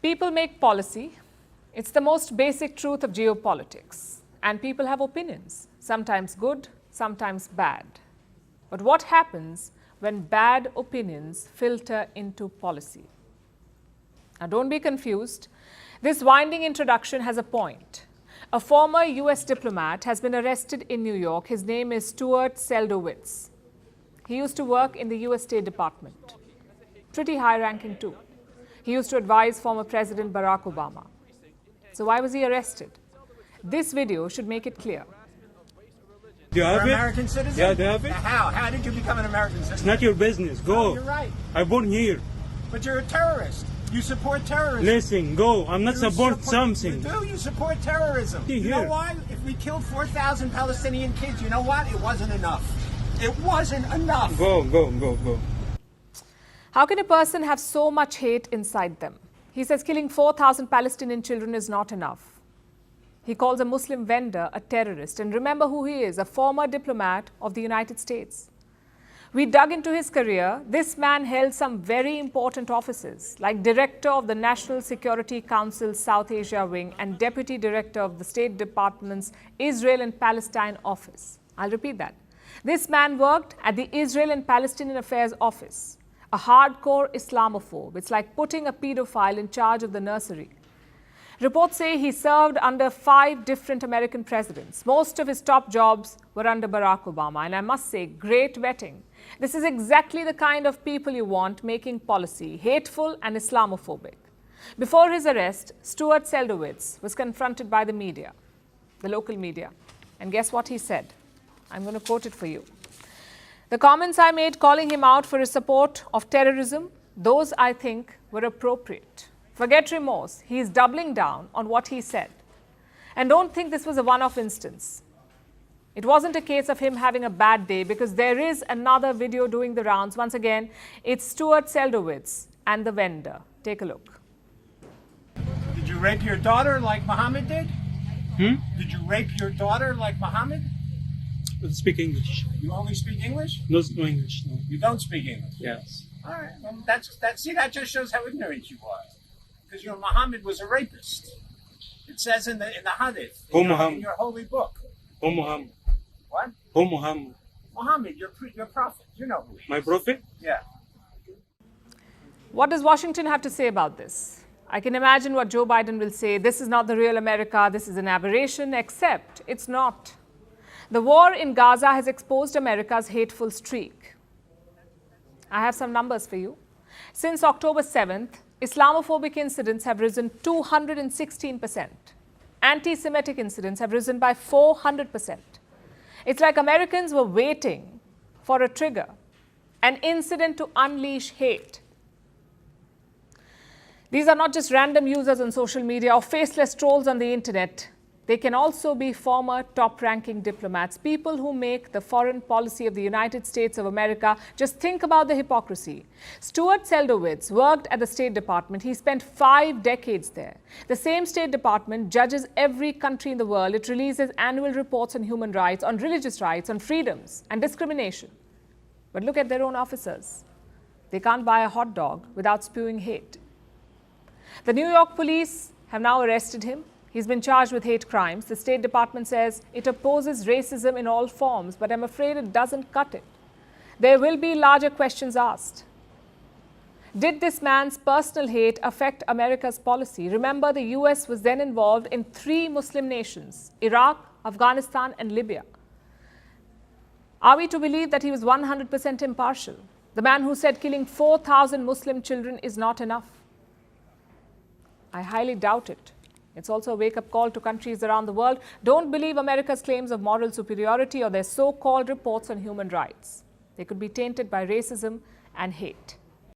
People make policy. It's the most basic truth of geopolitics. And people have opinions, sometimes good, sometimes bad. But what happens when bad opinions filter into policy? Now, don't be confused. This winding introduction has a point. A former US diplomat has been arrested in New York. His name is Stuart Seldowitz. He used to work in the US State Department. Pretty high-ranking too. He used to advise former President Barack Obama. So why was he arrested? This video should make it clear. Do you have You're it? an American citizen? Yeah, do you have it? How? How did you become an American citizen? It's not your business. Go. No, you're right. I born here. But you're a terrorist. You support terrorism. Listen, go. I'm not You support something. You do. You support terrorism. Here. You know why? If we killed 4,000 Palestinian kids, you know what? It wasn't enough. It wasn't enough. Go. How can a person have so much hate inside them? He says killing 4,000 Palestinian children is not enough. He calls a Muslim vendor a terrorist. And remember who he is, a former diplomat of the United States. We dug into his career. This man held some very important offices, like Director of the National Security Council's South Asia Wing and Deputy Director of the State Department's Israel and Palestine Office. I'll repeat that. This man worked at the Israel and Palestinian Affairs Office, a hardcore Islamophobe. It's like putting a pedophile in charge of the nursery. Reports say he served under 5 different American presidents. Most of his top jobs were under Barack Obama. And I must say, great vetting. This is exactly the kind of people you want making policy, hateful and Islamophobic. Before his arrest, Stuart Seldowitz was confronted by the media, the local media. And guess what he said? I'm going to quote it for you. The comments I made calling him out for his support of terrorism, those I think were appropriate. Forget remorse. He is doubling down on what he said. And don't think this was a one-off instance. It wasn't a case of him having a bad day, because there is another video doing the rounds. Once again, it's Stuart Seldowitz and the vendor. Take a look. Did you rape your daughter like Muhammad did? Did you rape your daughter like Muhammad? Speak English. You only speak English? No English, no. You don't speak English? Yes. All right. Well, that just shows how ignorant you are. Because Muhammad was a rapist. It says in the Hadith, in your holy book. Oh, Muhammad. What? Oh, Muhammad. Muhammad, your prophet. You know who he is. My prophet? Yeah. What does Washington have to say about this? I can imagine what Joe Biden will say. This is not the real America. This is an aberration, except it's not. The war in Gaza has exposed America's hateful streak. I have some numbers for you. Since October 7th, Islamophobic incidents have risen 216%. Anti-Semitic incidents have risen by 400%. It's like Americans were waiting for a trigger, an incident to unleash hate. These are not just random users on social media or faceless trolls on the internet. They can also be former top-ranking diplomats, people who make the foreign policy of the United States of America. Just think about the hypocrisy. Stuart Seldowitz worked at the State Department. He spent 5 decades there. The same State Department judges every country in the world. It releases annual reports on human rights, on religious rights, on freedoms and discrimination. But look at their own officers. They can't buy a hot dog without spewing hate. The New York police have now arrested him. He's been charged with hate crimes. The State Department says it opposes racism in all forms, but I'm afraid it doesn't cut it. There will be larger questions asked. Did this man's personal hate affect America's policy? Remember, the US was then involved in 3 Muslim nations, Iraq, Afghanistan, and Libya. Are we to believe that he was 100% impartial? The man who said killing 4,000 Muslim children is not enough? I highly doubt it. It's also a wake-up call to countries around the world. Don't believe America's claims of moral superiority or their so-called reports on human rights. They could be tainted by racism and hate.